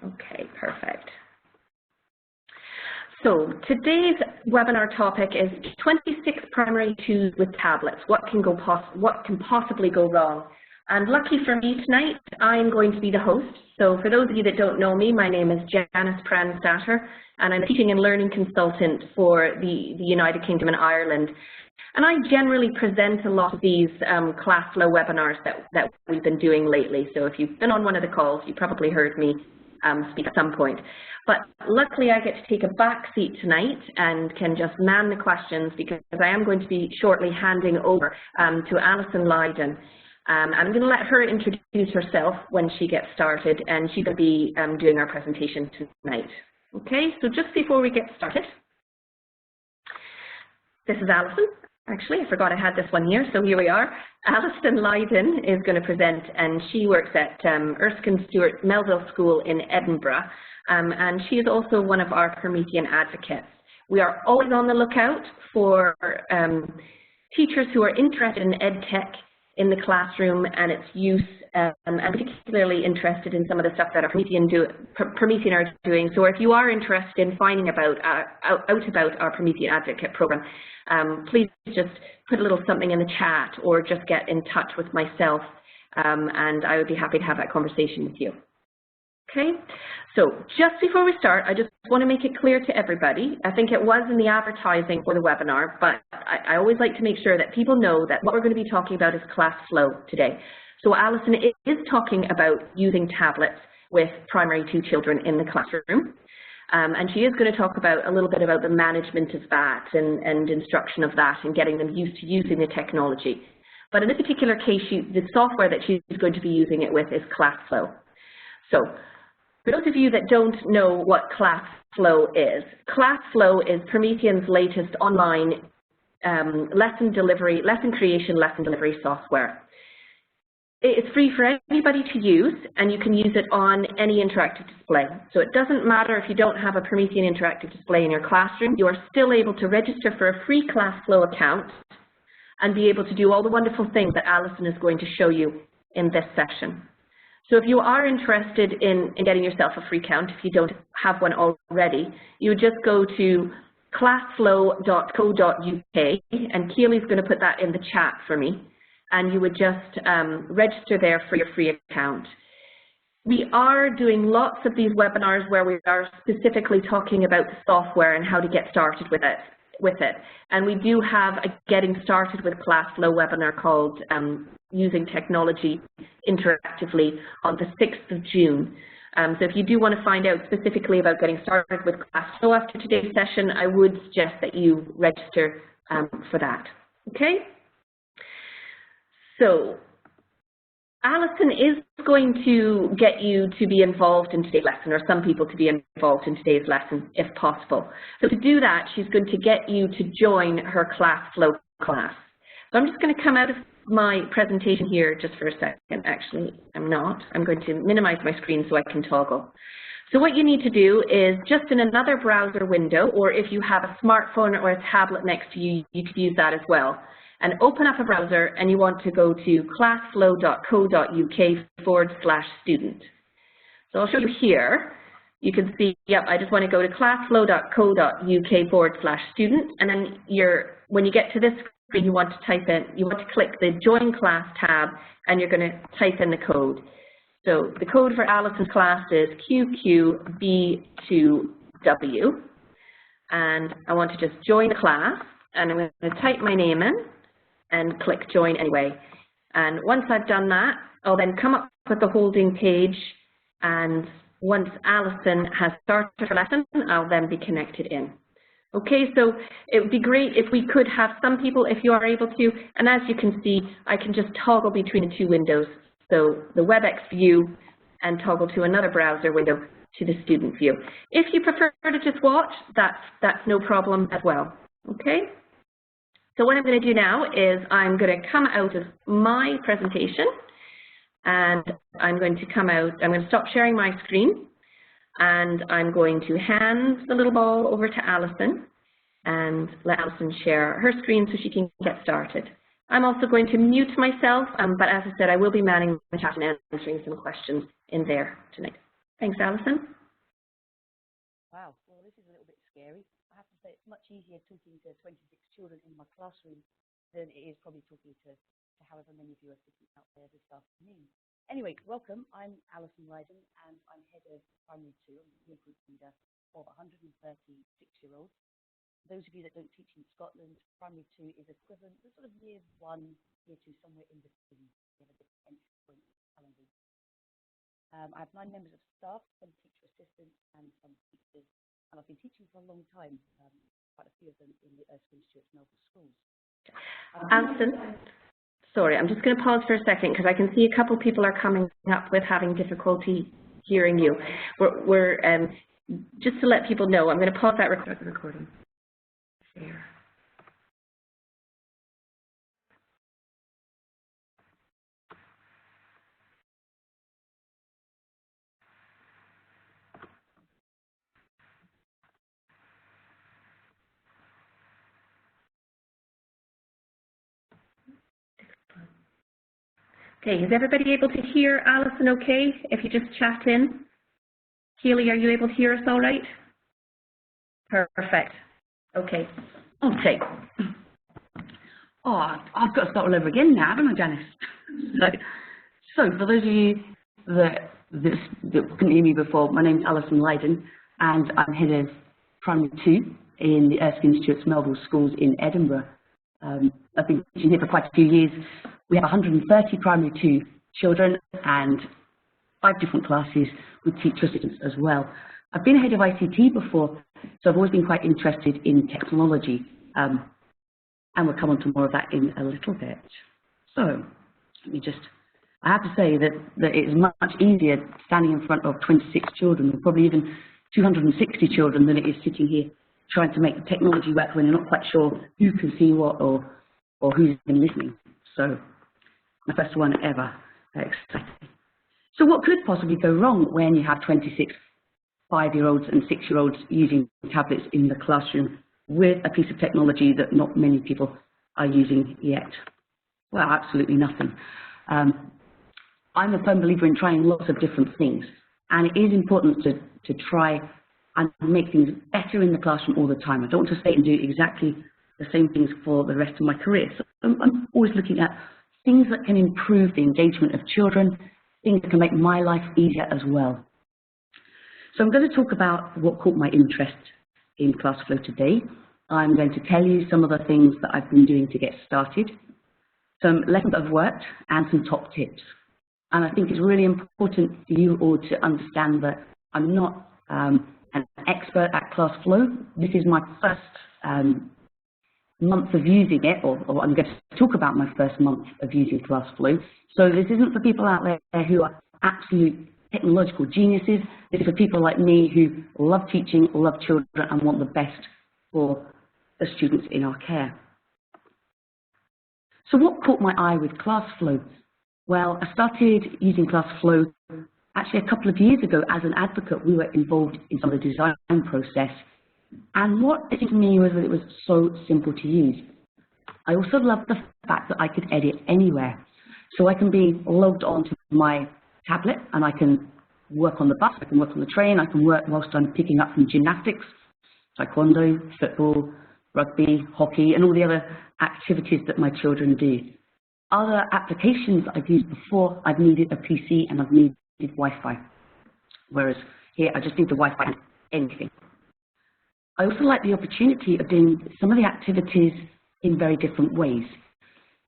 Okay, perfect. So today's webinar topic is 26 primary 2s with tablets. What can possibly go wrong? And lucky for me tonight, I'm going to be the host. So for those of you that don't know me, my name is Janice Pranstatter, and I'm a teaching and learning consultant for the United Kingdom and Ireland. And I generally present a lot of these ClassFlow webinars that we've been doing lately. So if you've been on one of the calls, you probably heard me speak at some point. But luckily I get to take a back seat tonight and can just man the questions, because I am going to be shortly handing over to Alison Lydon. I'm going to let her introduce herself when she gets started, and she's going to be doing our presentation tonight. Okay, so just before we get started, this is Alison. Actually, I forgot I had this one here, so here we are. Alison Lydon is going to present, and she works at Erskine Stewart Melville School in Edinburgh, and she is also one of our Promethean advocates. We are always on the lookout for teachers who are interested in EdTech in the classroom and its use, and particularly interested in some of the stuff that our Promethean are doing. So if you are interested in finding out about our Promethean Advocate program, please just put a little something in the chat or just get in touch with myself, and I would be happy to have that conversation with you. Okay, so just before we start, I just want to make it clear to everybody. I think it was in the advertising for the webinar, but I always like to make sure that people know that what we're going to be talking about is ClassFlow today. So Alison is talking about using tablets with primary 2 children in the classroom. And she is going to talk about a little bit about the management of that and instruction of that and getting them used to using the technology. But in this particular case, the software that she's going to be using it with is ClassFlow. So for those of you that don't know what ClassFlow is Promethean's latest online lesson creation, lesson delivery software. It's free for anybody to use, and you can use it on any interactive display. So it doesn't matter if you don't have a Promethean interactive display in your classroom, you are still able to register for a free ClassFlow account and be able to do all the wonderful things that Alison is going to show you in this session. So if you are interested in getting yourself a free account, if you don't have one already, you would just go to classflow.co.uk, and Keely's going to put that in the chat for me, and you would just register there for your free account. We are doing lots of these webinars where we are specifically talking about the software and how to get started with it. And we do have a Getting Started with ClassFlow webinar called Using Technology Interactively on the 6th of June. So if you do want to find out specifically about getting started with ClassFlow after today's session, I would suggest that you register for that. Okay? So Alison is going to get you to be involved in today's lesson, or some people to be involved in today's lesson if possible. So to do that, she's going to get you to join her ClassFlow class. So I'm just going to come out of my presentation here just for a second. Actually, I'm not. I'm going to minimize my screen so I can toggle. So what you need to do is just in another browser window, or if you have a smartphone or a tablet next to you, you could use that as well. And open up a browser, and you want to go to classflow.co.uk/student. So I'll show you here. You can see, yep, I just want to go to classflow.co.uk/student, and then when you get to this screen, you want to click the Join Class tab, and you're going to type in the code. So the code for Alison's class is QQB2W, and I want to just join the class, and I'm going to type my name in and click Join Anyway. And once I've done that, I'll then come up with the holding page, and once Alison has started her lesson, I'll then be connected in. Okay, so it would be great if we could have some people, if you are able to, and as you can see, I can just toggle between the two windows. So the WebEx view and toggle to another browser window to the student view. If you prefer to just watch, that's no problem as well. Okay? So what I'm going to do now is I'm going to come out of my presentation, and I'm going to stop sharing my screen, and I'm going to hand the little ball over to Alison and let Alison share her screen so she can get started. I'm also going to mute myself, but as I said, I will be manning the chat and answering some questions in there tonight. Thanks, Alison. Wow, well, this is a little bit scary. I have to say it's much easier talking to 26 children in my classroom than it is probably talking to however many of you are sitting out there this afternoon. Anyway, welcome. I'm Alison Lydon, and I'm head of Primary 2. I'm the year group leader of 136 6-year-olds. Those of you that don't teach in Scotland, Primary 2 is equivalent to sort of year 1, year 2, somewhere in between. We have a different entry point calendar. I have 9 members of staff, some teacher assistants and some teachers, and I've been teaching for a long time, quite a few of them in the Erskine Stuart Melville schools. Alison, sorry, I'm just going to pause for a second because I can see a couple of people are coming up with having difficulty hearing you. We're just to let people know, I'm going to pause that recording. Share. Okay, is everybody able to hear Alison okay? If you just chat in. Keely, are you able to hear us all right? Perfect. Okay. Okay. Oh, I've got to start all over again now, haven't I, Janice? So for those of you that couldn't hear me before, my name's Alison Lydon, and I'm head of Primary 2 in the Erskine Stuart Melville schools in Edinburgh. I've been teaching here for quite a few years. We have 130 Primary 2 children and 5 different classes with teacher assistants as well. I've been head of ICT before, so I've always been quite interested in technology, and we'll come on to more of that in a little bit. So, I have to say that it's much easier standing in front of 26 children, or probably even 260 children, than it is sitting here trying to make the technology work when you're not quite sure who can see what or who's been listening. So, my first one ever. Exciting. So what could possibly go wrong when you have 26 5-year-olds and 6-year-olds using tablets in the classroom with a piece of technology that not many people are using yet? Well, absolutely nothing. I'm a firm believer in trying lots of different things, and it is important to try and make things better in the classroom all the time. I don't want to stay and do exactly the same things for the rest of my career. So I'm always looking at things that can improve the engagement of children, things that can make my life easier as well. So I'm going to talk about what caught my interest in ClassFlow today. I'm going to tell you some of the things that I've been doing to get started, some lessons that I've worked, and some top tips. And I think it's really important for you all to understand that I'm not an expert at ClassFlow. This is my first month of using it, or I'm going to talk about my first month of using ClassFlow. So this isn't for people out there who are absolute technological geniuses. This is for people like me who love teaching, love children, and want the best for the students in our care. So what caught my eye with ClassFlow? Well, I started using ClassFlow actually a couple of years ago as an advocate. We were involved in some of the design process. And what it did to me was that it was so simple to use. I also loved the fact that I could edit anywhere. So I can be logged onto my tablet and I can work on the bus, I can work on the train, I can work whilst I'm picking up from gymnastics, taekwondo, football, rugby, hockey, and all the other activities that my children do. Other applications that I've used before, I've needed a PC and I've needed Wi-Fi. Whereas here, I just need the Wi-Fi and anything. I also like the opportunity of doing some of the activities in very different ways.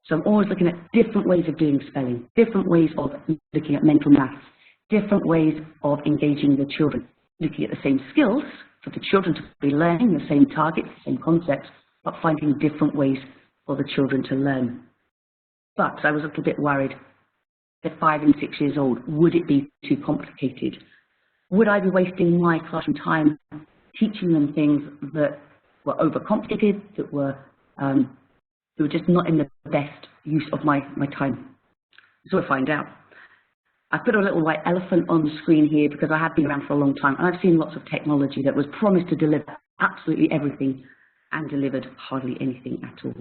So I'm always looking at different ways of doing spelling, different ways of looking at mental maths, different ways of engaging the children, looking at the same skills for the children to be learning, the same targets, the same concepts, but finding different ways for the children to learn. But I was a little bit worried at 5 and 6 years old, would it be too complicated? Would I be wasting my classroom time teaching them things that were overcomplicated, that were just not in the best use of my time? So we'll find out. I put a little white elephant on the screen here because I have been around for a long time and I've seen lots of technology that was promised to deliver absolutely everything and delivered hardly anything at all.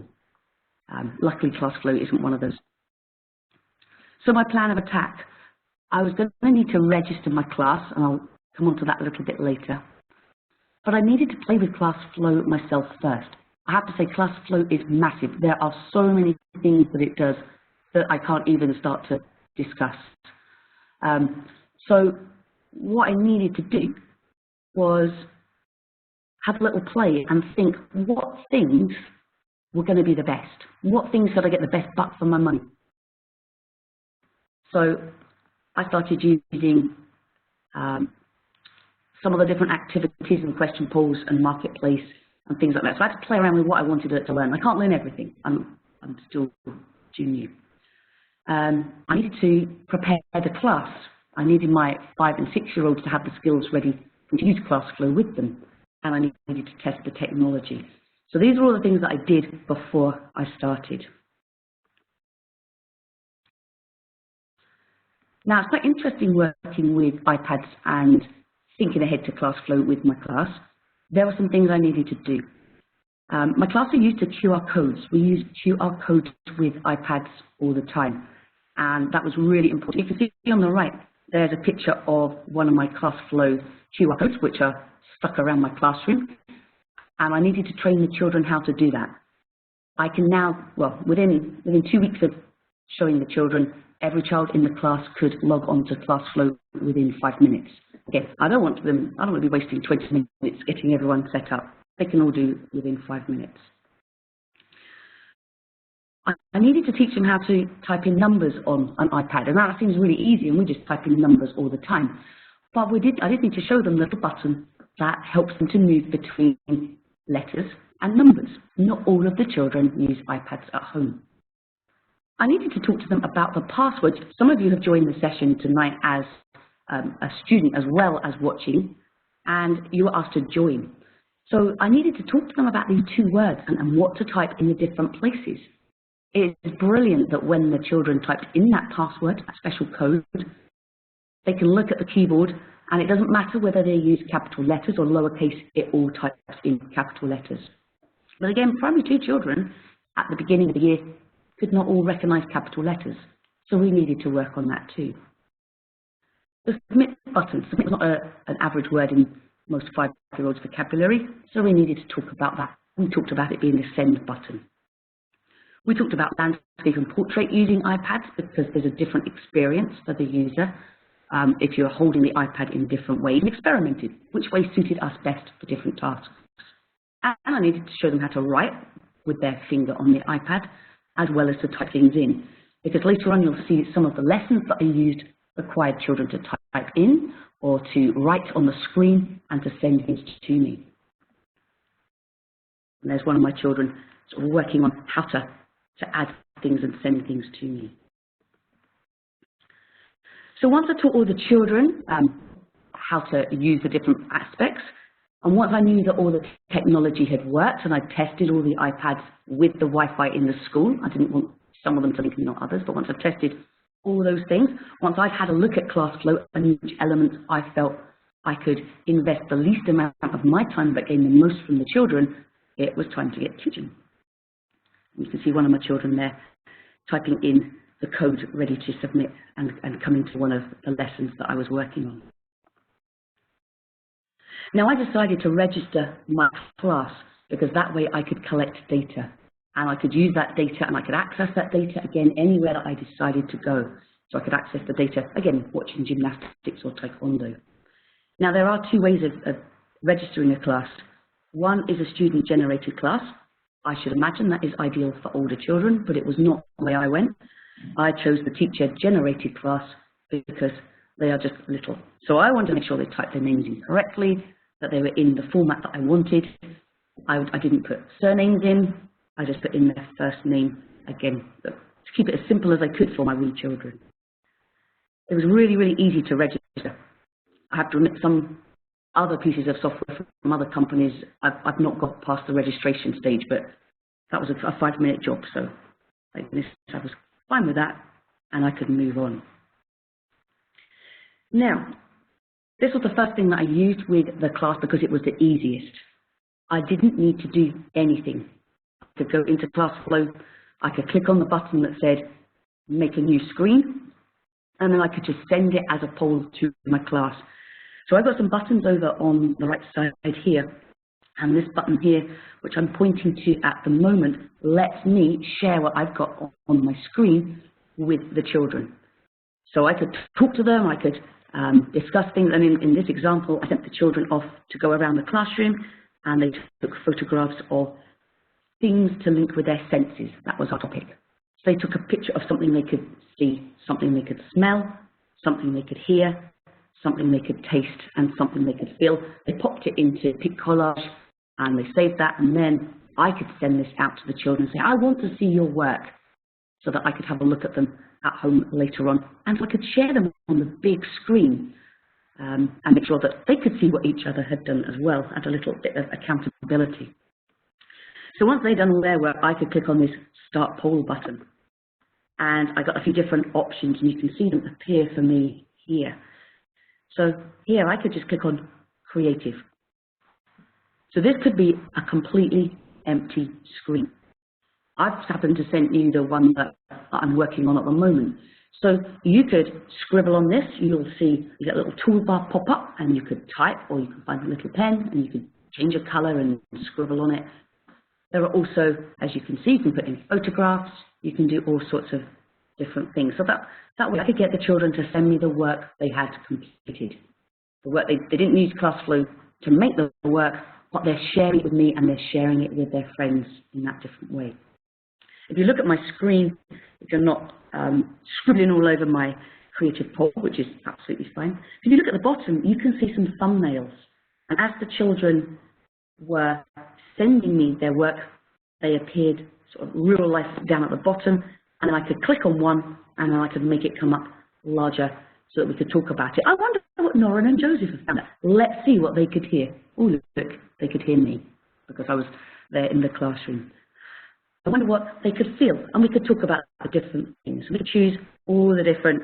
Luckily, ClassFlow isn't one of those. So my plan of attack. I was going to need to register my class, and I'll come on to that a little bit later. But I needed to play with ClassFlow myself first. I have to say ClassFlow is massive. There are so many things that it does that I can't even start to discuss. So what I needed to do was have a little play and think what things were going to be the best. What things could I get the best buck for my money? So I started using some of the different activities and question polls and marketplace and things like that. So I had to play around with what I wanted it to learn. I can't learn everything. I'm still junior. I needed to prepare the class. I needed my 5- and 6-year-olds to have the skills ready to use ClassFlow with them, and I needed to test the technology. So these are all the things that I did before I started. Now, it's quite interesting working with iPads and thinking ahead to ClassFlow with my class. There were some things I needed to do. My class are used to QR codes. We use QR codes with iPads all the time, and that was really important. You can see on the right, there's a picture of one of my ClassFlow QR codes, which are stuck around my classroom, and I needed to train the children how to do that. I can now, well, within 2 weeks of showing the children, every child in the class could log on to ClassFlow within 5 minutes. Again, I don't want to be wasting 20 minutes getting everyone set up. They can all do within 5 minutes. I needed to teach them how to type in numbers on an iPad, and that seems really easy, and we just type in numbers all the time. But I did need to show them a little button that helps them to move between letters and numbers. Not all of the children use iPads at home. I needed to talk to them about the passwords. Some of you have joined the session tonight as a student as well as watching, and you were asked to join. So I needed to talk to them about these 2 words and what to type in the different places. It's brilliant that when the children typed in that password, that special code, they can look at the keyboard, and it doesn't matter whether they use capital letters or lowercase, it all types in capital letters. But again, primary 2 children at the beginning of the year could not all recognize capital letters, so we needed to work on that too. The submit button, submit is not an average word in most 5-year-olds' vocabulary, so we needed to talk about that. We talked about it being the send button. We talked about landscape and portrait using iPads because there's a different experience for the user if you're holding the iPad in different ways. We experimented which way suited us best for different tasks. And I needed to show them how to write with their finger on the iPad as well as to type things in, because later on you'll see some of the lessons that I used required children to type in or to write on the screen and to send things to me. And there's one of my children sort of working on how to add things and send things to me. So once I taught all the children how to use the different aspects, and once I knew that all the technology had worked and I tested all the iPads with the Wi-Fi in the school, I didn't want some of them to link and not others, but once I tested all those things, once I'd had a look at ClassFlow and which elements I felt I could invest the least amount of my time but gain the most from the children, it was time to get teaching. You can see one of my children there typing in the code ready to submit and coming to one of the lessons that I was working on. Now I decided to register my class because that way I could collect data and I could use that data and I could access that data again anywhere that I decided to go. So I could access the data, again, watching gymnastics or taekwondo. Now there are 2 ways of registering a class. One is a student-generated class. I should imagine that is ideal for older children, but it was not the way I went. I chose the teacher-generated class because they are just little. So I wanted to make sure they typed their names in correctly, that they were in the format that I wanted. I didn't put surnames in, I just put in their first name, again, to keep it as simple as I could for my wee children. It was really, really easy to register. I have to admit some other pieces of software from other companies, I've not got past the registration stage, but that was a 5-minute job, so I was fine with that, and I could move on. Now, this was the first thing that I used with the class because it was the easiest. I didn't need to do anything. I could go into ClassFlow, I could click on the button that said make a new screen, and then I could just send it as a poll to my class. So I've got some buttons over on the right side here, and this button here, which I'm pointing to at the moment, lets me share what I've got on my screen with the children. So I could talk to them, I could discuss things, and in this example, I sent the children off to go around the classroom, and they took photographs of things to link with their senses. That was our topic. So they took a picture of something they could see, something they could smell, something they could hear, something they could taste, and something they could feel. They popped it into Pic Collage, and they saved that, and then I could send this out to the children and say, I want to see your work, so that I could have a look at them at home later on, and I could share them on the big screen and make sure that they could see what each other had done as well, and a little bit of accountability. So once they'd done all their work, I could click on this Start Poll button, and I got a few different options, and you can see them appear for me here. So here I could just click on Creative. So this could be a completely empty screen. I've happened to send you the one that I'm working on at the moment. So you could scribble on this, you'll see you get a little toolbar pop up, and you could type, or you can find a little pen and you could change a color and scribble on it. There are also, as you can see, you can put in photographs, you can do all sorts of different things. So that way I could get the children to send me the work they had completed. The work they didn't use ClassFlow to make the work, but they're sharing it with me and they're sharing it with their friends in that different way. If you look at my screen, if you're not scribbling all over my creative poll, which is absolutely fine, if you look at the bottom, you can see some thumbnails. And as the children were sending me their work, they appeared sort of real life down at the bottom, and I could click on one, and then I could make it come up larger so that we could talk about it. I wonder what Norrin and Joseph have found. Let's see what they could hear. Oh, look, they could hear me because I was there in the classroom. I wonder what they could feel, and we could talk about the different things. We could choose all the different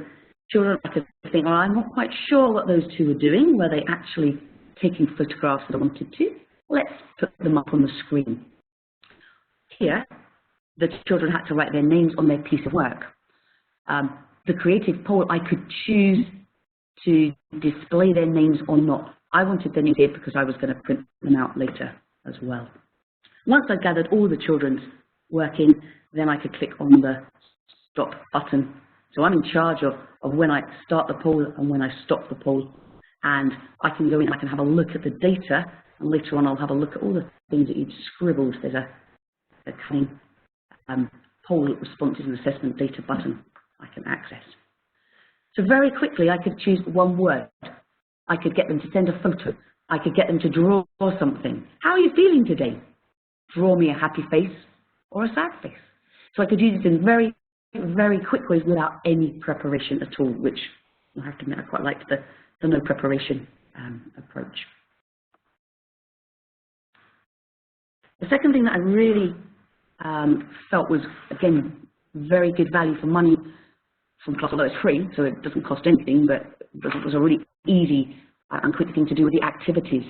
children. I could think, well, I'm not quite sure what those two were doing. Were they actually taking photographs that I wanted to? Let's put them up on the screen. Here, the children had to write their names on their piece of work. The creative poll, I could choose to display their names or not. I wanted their names here because I was going to print them out later as well. Once I gathered all the children's work in, then I could click on the stop button. So I'm in charge of when I start the poll and when I stop the poll. And I can go in, I can have a look at the data, and later on I'll have a look at all the things that you've scribbled. There's a cunning poll responses and assessment data button I can access. So very quickly I could choose one word. I could get them to send a photo. I could get them to draw something. How are you feeling today? Draw me a happy face or a sad face. So I could use it in very, very quick ways without any preparation at all, which I have to admit I quite liked the no preparation approach. The second thing that I really felt was, again, very good value for money from ClassFlow, although it's free, so it doesn't cost anything, but it was a really easy and quick thing to do with the activities.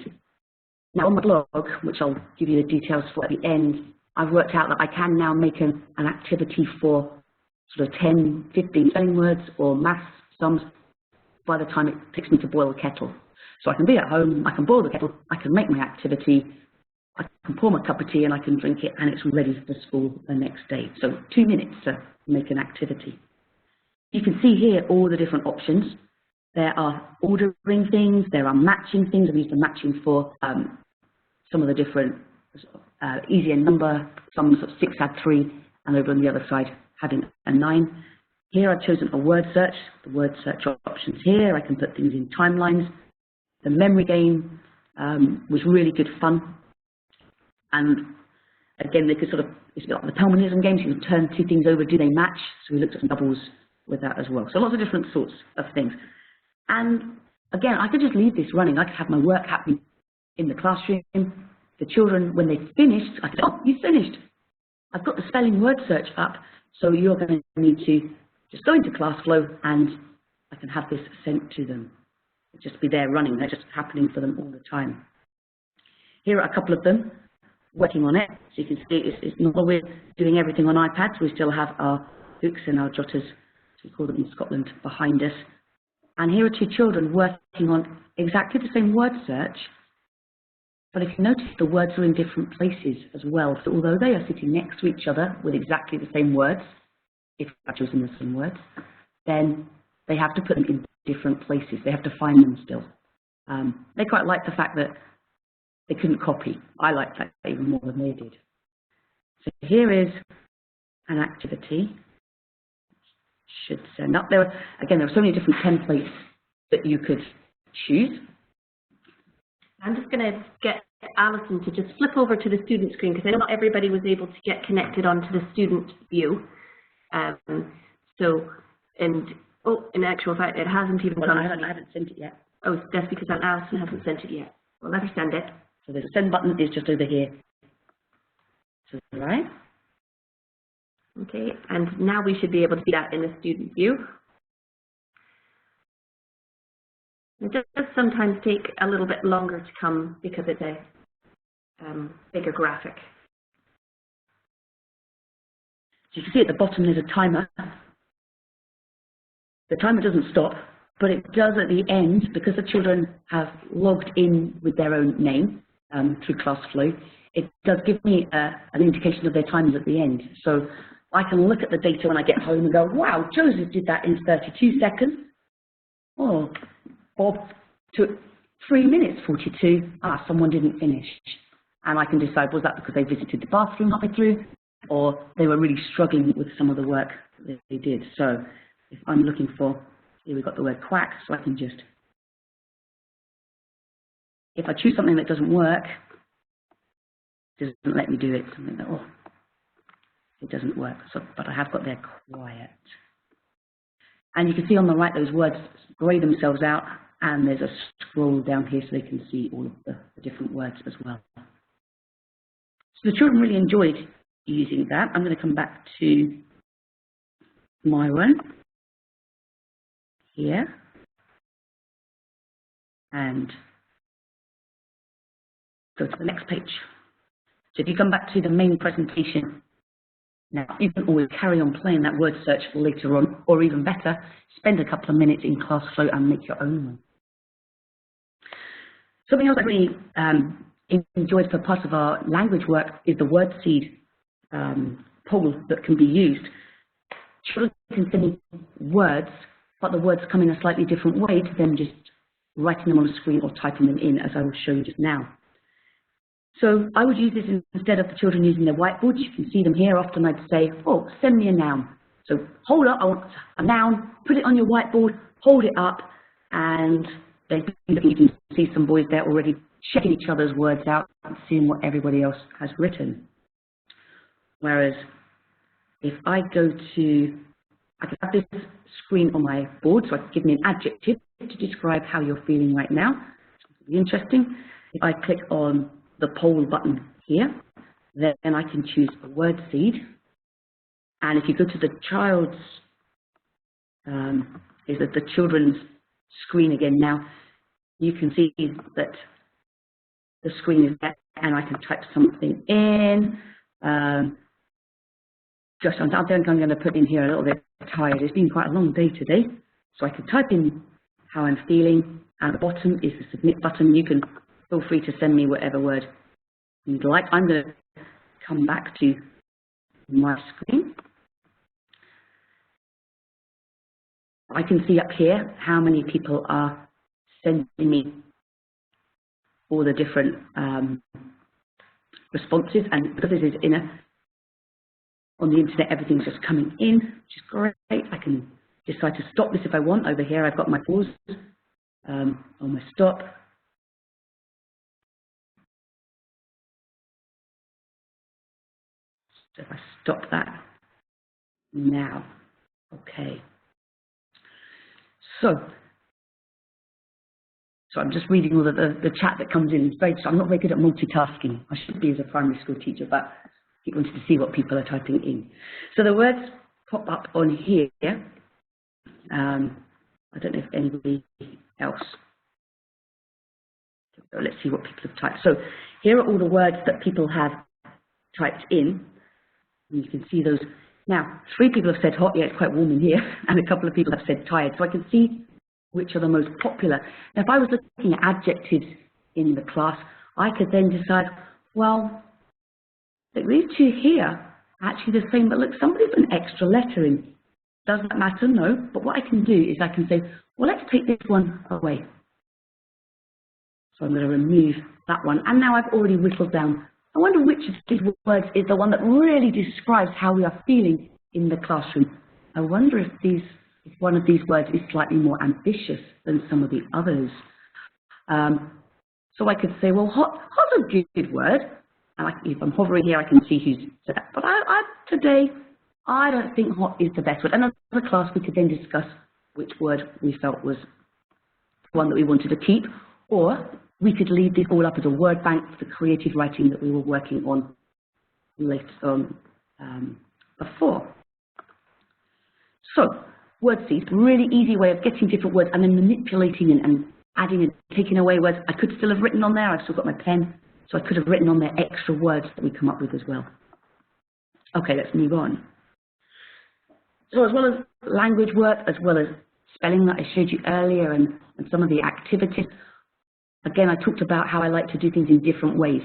Now on my blog, which I'll give you the details for at the end, I've worked out that I can now make an activity for sort of 10, 15 spelling words or maths sums by the time it takes me to boil the kettle. So I can be at home, I can boil the kettle, I can make my activity, I can pour my cup of tea and I can drink it, and it's ready for school the next day. So 2 minutes to make an activity. You can see here all the different options. There are ordering things, there are matching things. I've used the matching for some of the different easy and number, some sort of 6 had 3, and over on the other side having a 9. Here I've chosen a word search. The word search options here, I can put things in timelines. The memory game was really good fun. And again, they could sort of, it's like the Pelmanism games, you can turn 2 things over, do they match? So we looked at some doubles with that as well. So lots of different sorts of things. And again, I could just leave this running. I could have my work happening in the classroom. The children, when they finished, I could say, oh, you finished. I've got the spelling word search up, so you're going to need to just go into ClassFlow and I can have this sent to them. It'll just be there running. They're just happening for them all the time. Here are a couple of them working on it. So you can see it's not that we're doing everything on iPads. We still have our books and our jotters we call them in Scotland, behind us. And here are two children working on exactly the same word search, but if you notice, the words are in different places as well. So although they are sitting next to each other with exactly the same words, if I've chosen the same words, then they have to put them in different places. They have to find them still. They quite like the fact that they couldn't copy. I like that even more than they did. So here is an activity. Should send up. Again, there are so many different templates that you could choose. I'm just going to get Alison to just flip over to the student screen because I know not everybody was able to get connected onto the student view. In actual fact, it hasn't even come. I haven't sent it yet. Oh, that's because Alison hasn't sent it yet. Well, let her send it. So the send button is just over here. So, right. Okay, and now we should be able to see that in the student view. It does sometimes take a little bit longer to come because it's a bigger graphic. So you can see at the bottom there's a timer. The timer doesn't stop, but it does at the end, because the children have logged in with their own name through ClassFlow, it does give me an indication of their times at the end. So I can look at the data when I get home and go, wow, Joseph did that in 32 seconds. Oh, Bob took 3 minutes 42. Someone didn't finish. And I can decide, was that because they visited the bathroom halfway through, or they were really struggling with some of the work that they did. So if I'm looking for, here we've got the word quack, so I can just, if I choose something that doesn't work, it doesn't let me do it. Something that, it doesn't work. So, but I have got there quiet. And you can see on the right, those words grey themselves out, and there's a scroll down here so they can see all of the different words as well. So the children really enjoyed using that. I'm going to come back to my one here. And go to the next page. So if you come back to the main presentation, now you can always carry on playing that word search later on, or even better, spend a couple of minutes in ClassFlow and make your own one. Something else I really enjoyed for part of our language work is the word seed poll that can be used. Children can send me words, but the words come in a slightly different way to them just writing them on a screen or typing them in, as I will show you just now. So I would use this instead of the children using their whiteboards. You can see them here. Often I'd say, oh, send me a noun. So hold up, I want a noun, put it on your whiteboard, hold it up, and then you can see some boys there already checking each other's words out and seeing what everybody else has written. Whereas if I go to, I can have this screen on my board, so I can give me an adjective to describe how you're feeling right now. It's really interesting. If I click on the poll button here, then I can choose a word seed. And if you go to the child's, is that the children's screen again now, you can see that the screen is there and I can type something in. Just I think I'm going to put in here a little bit tired. It's been quite a long day today. So I can type in how I'm feeling. At the bottom is the submit button. You can feel free to send me whatever word you'd like. I'm going to come back to my screen. I can see up here how many people are sending me all the different responses, and because this is on the internet, everything's just coming in, which is great. I can decide to stop this if I want. Over here, I've got my pause on my stop. So if I stop that now, okay. So I'm just reading all the chat that comes in. So I'm not very good at multitasking. I should be as a primary school teacher, but I keep wanting to see what people are typing in. So the words pop up on here. I don't know if anybody else. Let's see what people have typed. So here are all the words that people have typed in. And you can see those Now, 3 people have said hot, yeah, it's quite warm in here, and a couple of people have said tired, so I can see which are the most popular. Now, if I was looking at adjectives in the class, I could then decide, well, these 2 here are actually the same, but look, somebody put an extra letter in. Does that matter? No. But what I can do is I can say, well, let's take this one away. So I'm going to remove that one. And now I've already whittled down. I wonder which of these words is the one that really describes how we are feeling in the classroom. I wonder if one of these words is slightly more ambitious than some of the others. So I could say, well, hot's a good word. And if I'm hovering here, I can see who's said that. But today, I don't think hot is the best word. And as a class, we could then discuss which word we felt was one that we wanted to keep, or we could leave this all up as a word bank for the creative writing that we were working on later on before. So, word seeds, really easy way of getting different words and then manipulating and adding and taking away words. I could still have written on there. I've still got my pen, so I could have written on there extra words that we come up with as well. Okay, let's move on. So as well as language work, as well as spelling that I showed you earlier and some of the activities, again, I talked about how I like to do things in different ways.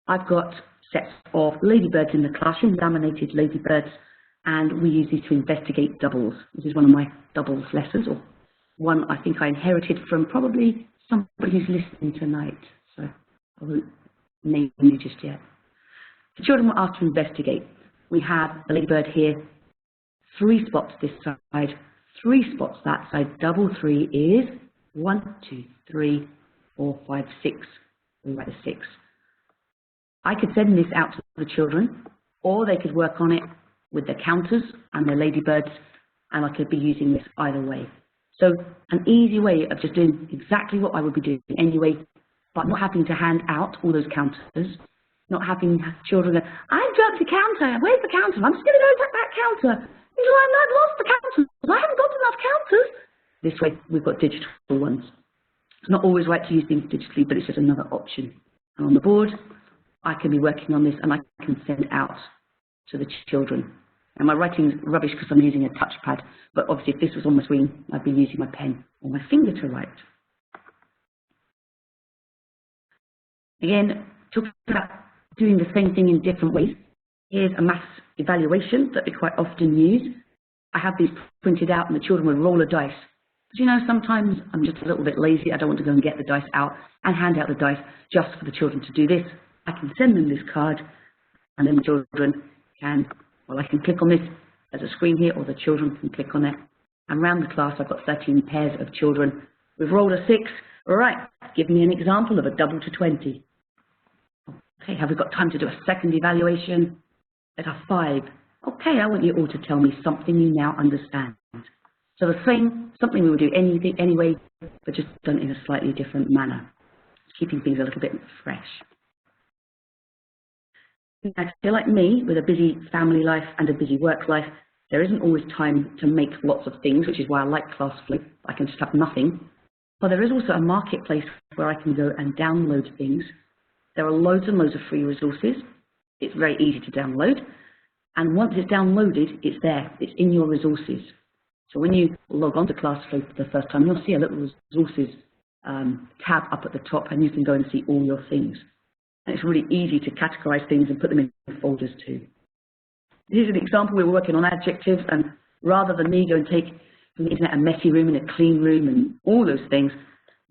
I've got sets of ladybirds in the classroom, laminated ladybirds, and we use these to investigate doubles. This is one of my doubles lessons, or one I think I inherited from probably somebody who's listening tonight, so I won't name you just yet. The children were asked to investigate. We have the ladybird here, 3 spots this side, 3 spots that side. Double 3 is 1, 2, 3, 4, 5, 6. We write a 6. I could send this out to the children, or they could work on it with their counters and their ladybirds, and I could be using this either way. So an easy way of just doing exactly what I would be doing anyway, but not having to hand out all those counters, not having children go, I've dropped a counter, where's the counter? I'm just going to go get that counter. I've lost the counters, I haven't got enough counters. This way we've got digital ones. It's not always right to use things digitally, but it's just another option. And on the board, I can be working on this and I can send it out to the children. And my writing's rubbish because I'm using a touchpad, but obviously if this was on my screen, I'd be using my pen or my finger to write. Again, talking about doing the same thing in different ways. Here's a maths evaluation that we quite often use. I have these printed out and the children would roll a dice. But you know, sometimes I'm just a little bit lazy. I don't want to go and get the dice out and hand out the dice just for the children to do this. I can send them this card and then the children can, well, I can click on this as a screen here, or the children can click on it. And around the class, I've got 13 pairs of children. We've rolled a 6. All right, give me an example of a double to 20. Okay, have we got time to do a second evaluation? At a 5. Okay, I want you all to tell me something you now understand. So the same, something we would do anyway, but just done in a slightly different manner. Keeping things a little bit fresh. Now, if you're like me, with a busy family life and a busy work life, there isn't always time to make lots of things, which is why I like ClassFlow. I can just have nothing. But there is also a marketplace where I can go and download things. There are loads and loads of free resources. It's very easy to download. And once it's downloaded, it's there. It's in your resources. So when you log on to ClassFlow for the first time, you'll see a little resources tab up at the top, and you can go and see all your things. And it's really easy to categorize things and put them in folders too. Here's an example. We were working on adjectives, and rather than me go and take from the internet a messy room and a clean room and all those things,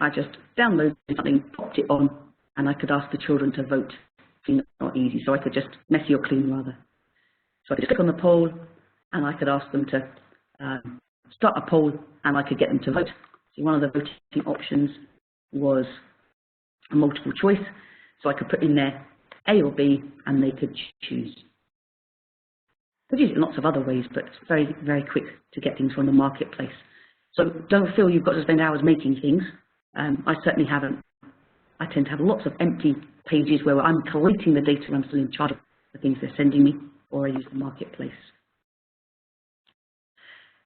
I just downloaded something, popped it on, and I could ask the children to vote. It's not easy, so I could just messy or clean rather. So I could click on the poll, and I could ask them to start a poll, and I could get them to vote. So one of the voting options was a multiple choice, so I could put in there A or B, and they could choose. Could use it in lots of other ways, but it's very, very quick to get things from the marketplace. So don't feel you've got to spend hours making things. I certainly haven't. I tend to have lots of empty pages where I'm collating the data and I'm still in charge of the things they're sending me, or I use the marketplace.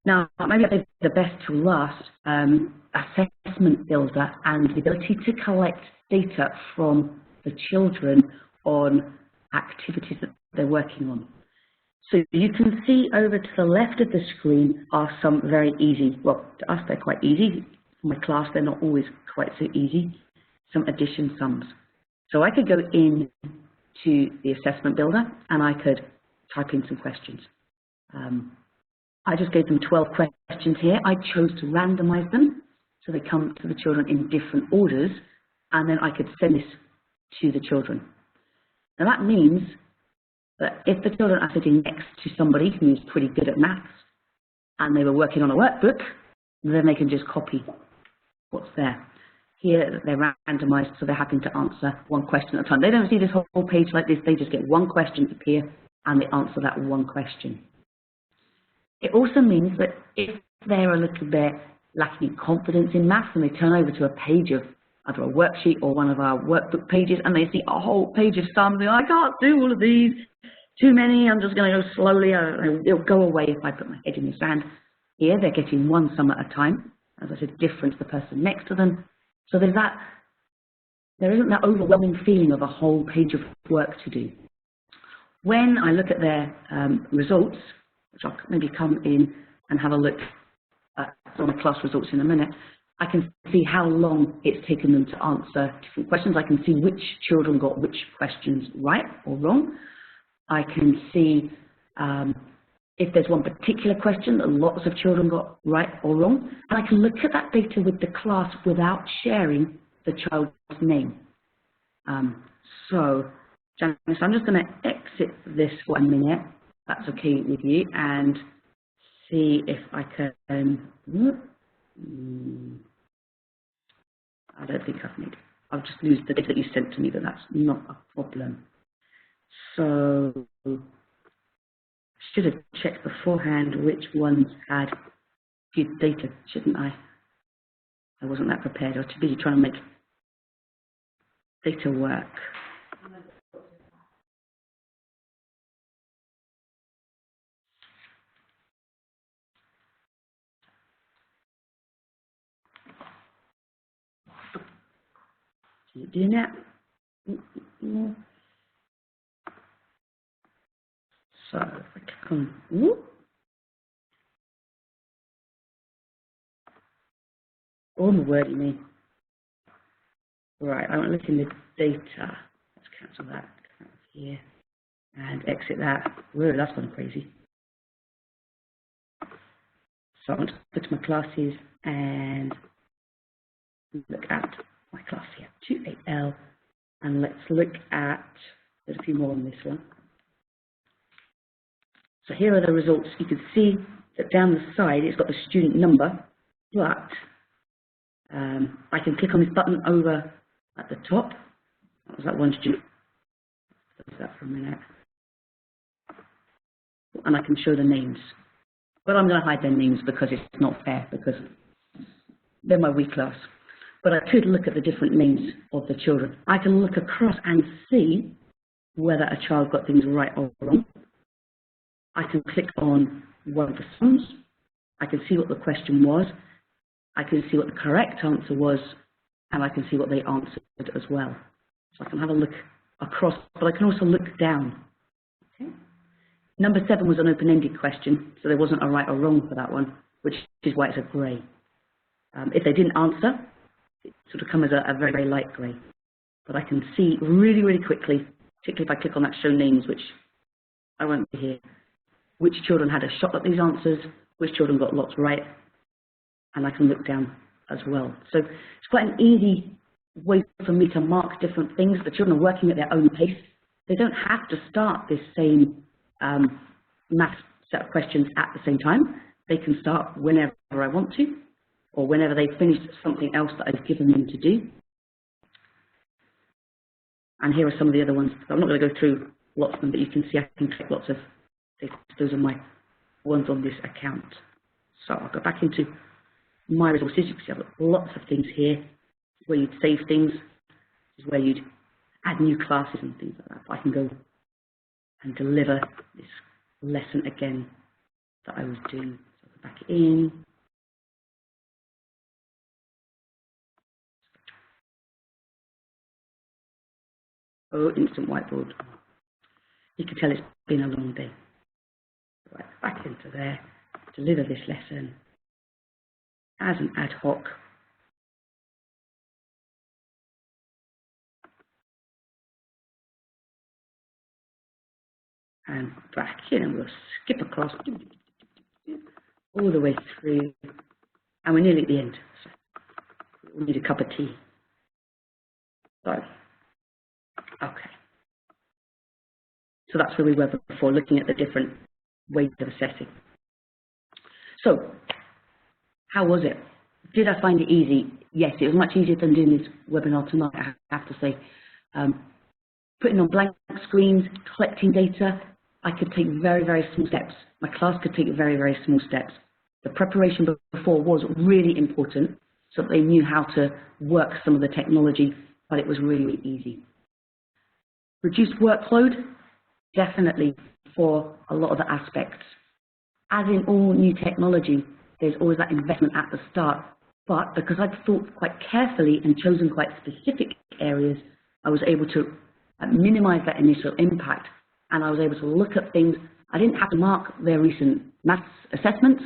Now, maybe I saved the best to last, assessment builder and the ability to collect data from the children on activities that they're working on. So you can see over to the left of the screen are some very easy, well, to us they're quite easy. For my class, they're not always quite so easy. Some addition sums. So I could go in to the assessment builder and I could type in some questions. I just gave them 12 questions here. I chose to randomize them so they come to the children in different orders, and then I could send this to the children. Now that means that if the children are sitting next to somebody who's pretty good at maths and they were working on a workbook, then they can just copy what's there. Here they're randomized, so they're having to answer one question at a time. They don't see this whole page like this, they just get one question appear and they answer that one question. It also means that if they're a little bit lacking in confidence in maths and they turn over to a page of either a worksheet or one of our workbook pages and they see a whole page of sums, I can't do all of these, too many, I'm just going to go slowly, it'll go away if I put my head in the sand. Here they're getting one sum at a time, as I said, different to the person next to them. So there isn't that overwhelming feeling of a whole page of work to do. When I look at their results, which I'll maybe come in and have a look at some of my class results in a minute, I can see how long it's taken them to answer different questions. I can see which children got which questions right or wrong. I can see if there's one particular question that lots of children got right or wrong. And I can look at that data with the class without sharing the child's name. So, Janice, I'm just going to exit this for a minute. That's okay with you, and see if I can. I don't think I've made it. I'll just lose the data that you sent to me, but that's not a problem. So, should have checked beforehand which ones had good data, shouldn't I? I wasn't that prepared. I was too busy trying to make data work. Is it doing that? So if I click on, oh my word, you mean. Right, I want to look in the data. Let's cancel that here and exit that. Whoa, that's gone crazy. So I want to go to my classes and look at my class here, 2’L, and let's look at, there's a few more on this one. So here are the results. You can see that down the side it's got the student number, but I can click on this button over at the top. That was that one student. Close that for a minute. And I can show the names. But I'm going to hide their names because it's not fair, because they're my weak class. But I could look at the different names of the children. I can look across and see whether a child got things right or wrong. I can click on one of the sums. I can see what the question was. I can see what the correct answer was, and I can see what they answered as well. So I can have a look across, but I can also look down. Okay. Number 7 was an open-ended question, so there wasn't a right or wrong for that one, which is why it's a grey. If they didn't answer, it sort of comes as a very, very light grey. But I can see really, really quickly, particularly if I click on that show names, which I won't be here, which children had a shot at these answers, which children got lots right, and I can look down as well. So it's quite an easy way for me to mark different things. The children are working at their own pace. They don't have to start this same math set of questions at the same time. They can start whenever I want to, or whenever they've finished something else that I've given them to do. And here are some of the other ones. I'm not going to go through lots of them, but you can see I can click lots of data. Those are my ones on this account. So I'll go back into my resources. You can see I've got lots of things here where you'd save things. This is where you'd add new classes and things like that. So I can go and deliver this lesson again that I was doing. So I'll go back in. Oh, instant whiteboard. You can tell it's been a long day. Right, back into there, deliver this lesson as an ad hoc. And back in, and we'll skip across all the way through, and we're nearly at the end. So we need a cup of tea. So, okay. So that's where we were before, looking at the different ways of assessing. So, how was it? Did I find it easy? Yes, it was much easier than doing this webinar tonight, I have to say. Putting on blank screens, collecting data, I could take very, very small steps. My class could take very, very small steps. The preparation before was really important, so that they knew how to work some of the technology, but it was really, really easy. Reduced workload, definitely for a lot of the aspects. As in all new technology, there's always that investment at the start, but because I'd thought quite carefully and chosen quite specific areas, I was able to minimize that initial impact, and I was able to look at things. I didn't have to mark their recent maths assessments.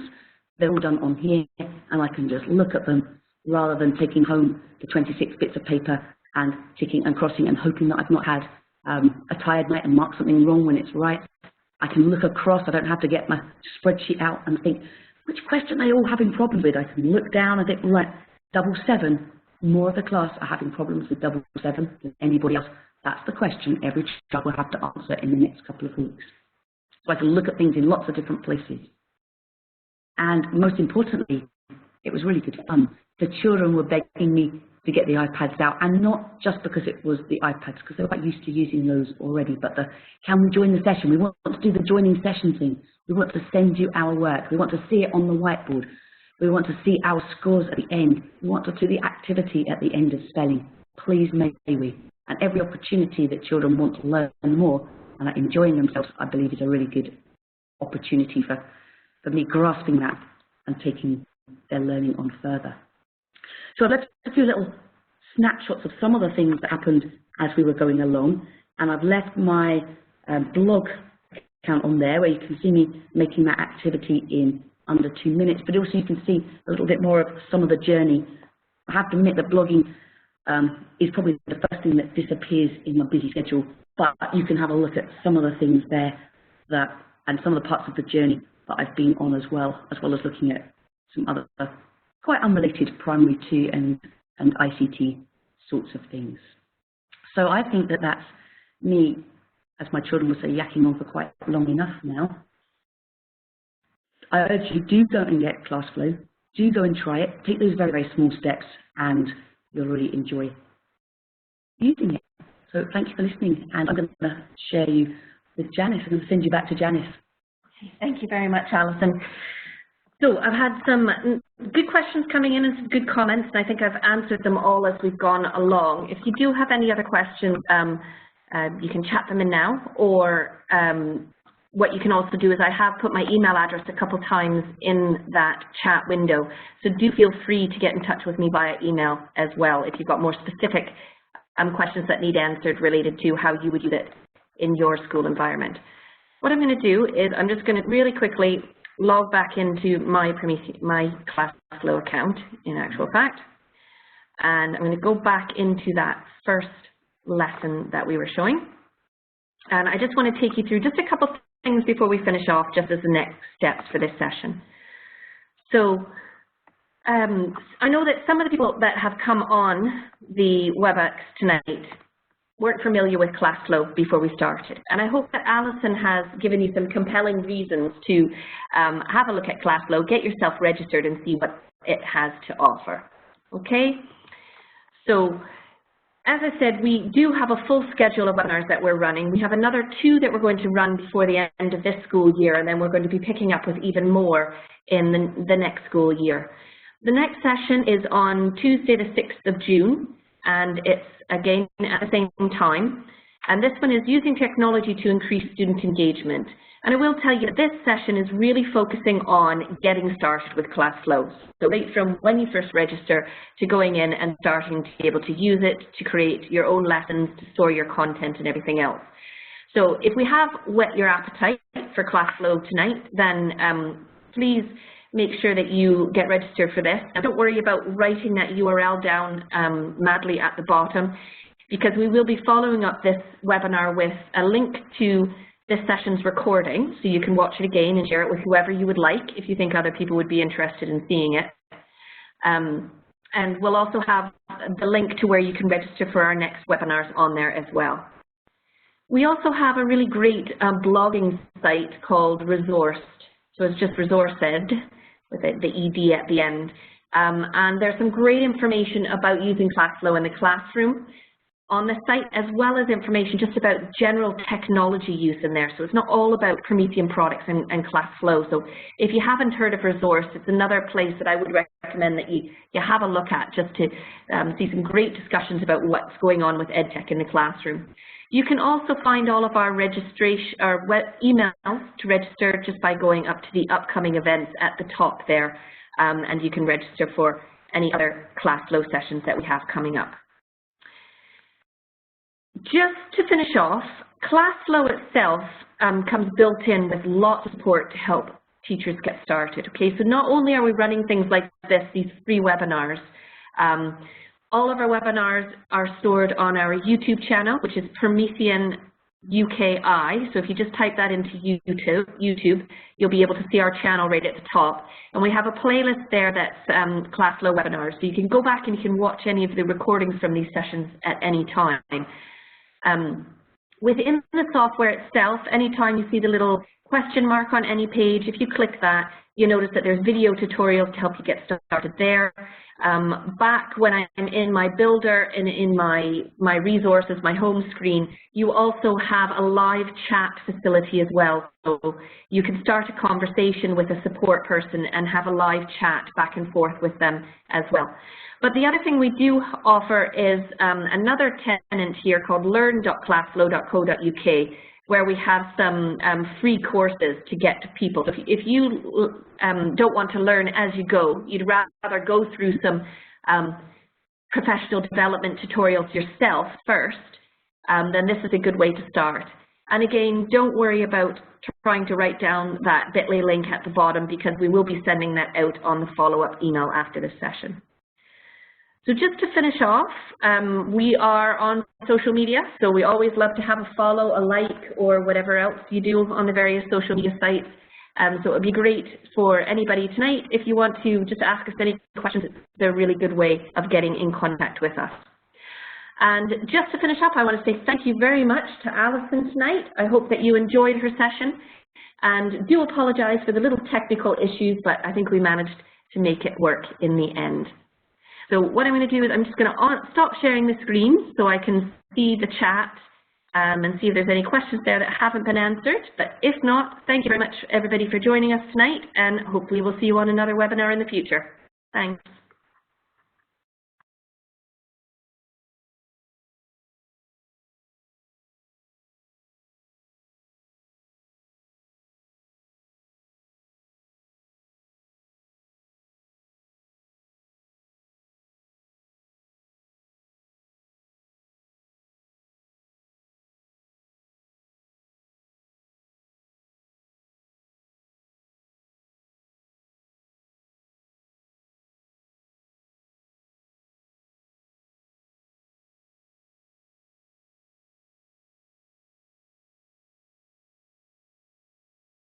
They're all done on here, and I can just look at them rather than taking home the 26 bits of paper and ticking and crossing and hoping that I've not had a tired night and mark something wrong when it's right. I can look across. I don't have to get my spreadsheet out and think, which question are they all having problems with? I can look down and think, right, 777. More of the class are having problems with 777 than anybody else. That's the question every child will have to answer in the next couple of weeks. So I can look at things in lots of different places. And most importantly, it was really good fun. The children were begging me to get the iPads out, and not just because it was the iPads, because they were quite used to using those already, but can we join the session? We want to do the joining session thing. We want to send you our work. We want to see it on the whiteboard. We want to see our scores at the end. We want to do the activity at the end of spelling. Please may we. And every opportunity that children want to learn more and are enjoying themselves, I believe, is a really good opportunity for me grasping that and taking their learning on further. So I've left a few little snapshots of some of the things that happened as we were going along, and I've left my blog account on there where you can see me making that activity in under 2 minutes, but also you can see a little bit more of some of the journey. I have to admit that blogging is probably the first thing that disappears in my busy schedule, but you can have a look at some of the things there and some of the parts of the journey that I've been on as well as looking at some other quite unrelated primary 2 and ICT sorts of things. So I think that that's me, as my children would say, yakking on for quite long enough now. I urge you, do go and get ClassFlow. Do go and try it. Take those very, very small steps, and you'll really enjoy using it. So thank you for listening, and I'm going to share you with Janice. I'm going to send you back to Janice. Thank you very much, Alison. So I've had some good questions coming in and some good comments, and I think I've answered them all as we've gone along. If you do have any other questions, you can chat them in now, or what you can also do is I have put my email address a couple times in that chat window, so do feel free to get in touch with me via email as well if you've got more specific questions that need answered related to how you would use it in your school environment. What I'm going to do is I'm just going to really quickly log back into my ClassFlow account, in actual fact, and I'm going to go back into that first lesson that we were showing. And I just want to take you through just a couple things before we finish off, just as the next steps for this session. So I know that some of the people that have come on the WebEx tonight weren't familiar with ClassFlow before we started, and I hope that Alison has given you some compelling reasons to have a look at ClassFlow, get yourself registered and see what it has to offer. Okay, so as I said, we do have a full schedule of webinars that we're running. We have another 2 that we're going to run before the end of this school year, and then we're going to be picking up with even more in the next school year. The next session is on Tuesday the 6th of June, and it's again at the same time. And this one is using technology to increase student engagement. And I will tell you that this session is really focusing on getting started with ClassFlow. So right from when you first register to going in and starting to be able to use it to create your own lessons, to store your content and everything else. So if we have whet your appetite for ClassFlow tonight, then please make sure that you get registered for this. And don't worry about writing that URL down madly at the bottom, because we will be following up this webinar with a link to this session's recording, so you can watch it again and share it with whoever you would like if you think other people would be interested in seeing it. And we'll also have the link to where you can register for our next webinars on there as well. We also have a really great blogging site called Resourced. So it's just Resourced with the ED at the end. And there's some great information about using ClassFlow in the classroom on the site, as well as information just about general technology use in there. So it's not all about Promethean products and ClassFlow. So if you haven't heard of Resource, it's another place that I would recommend that you have a look at, just to see some great discussions about what's going on with EdTech in the classroom. You can also find all of our registration, our emails to register just by going up to the upcoming events at the top there, and you can register for any other ClassFlow sessions that we have coming up. Just to finish off, ClassFlow itself comes built in with lots of support to help teachers get started. Okay, so not only are we running things like this, these free webinars, all of our webinars are stored on our YouTube channel, which is Promethean UKI. So if you just type that into YouTube, you'll be able to see our channel right at the top. And we have a playlist there that's ClassFlow webinars. So you can go back and you can watch any of the recordings from these sessions at any time. Within the software itself, anytime you see the little question mark on any page, if you click that, you notice that there's video tutorials to help you get started there. Back when I'm in my builder and in my resources, my home screen, you also have a live chat facility as well. So you can start a conversation with a support person and have a live chat back and forth with them as well. But the other thing we do offer is another tenant here called learn.classflow.co.uk, where we have some free courses to get to people. If you don't want to learn as you go, you'd rather go through some professional development tutorials yourself first, then this is a good way to start. And again, don't worry about trying to write down that bit.ly link at the bottom, because we will be sending that out on the follow-up email after this session. So just to finish off, we are on social media, so we always love to have a follow, a like, or whatever else you do on the various social media sites. So it would be great for anybody tonight if you want to just ask us any questions. It's a really good way of getting in contact with us. And just to finish up, I want to say thank you very much to Allison tonight. I hope that you enjoyed her session, and do apologize for the little technical issues, but I think we managed to make it work in the end. So what I'm going to do is I'm just going to stop sharing the screen so I can see the chat and see if there's any questions there that haven't been answered. But if not, thank you very much, everybody, for joining us tonight, and hopefully we'll see you on another webinar in the future. Thanks.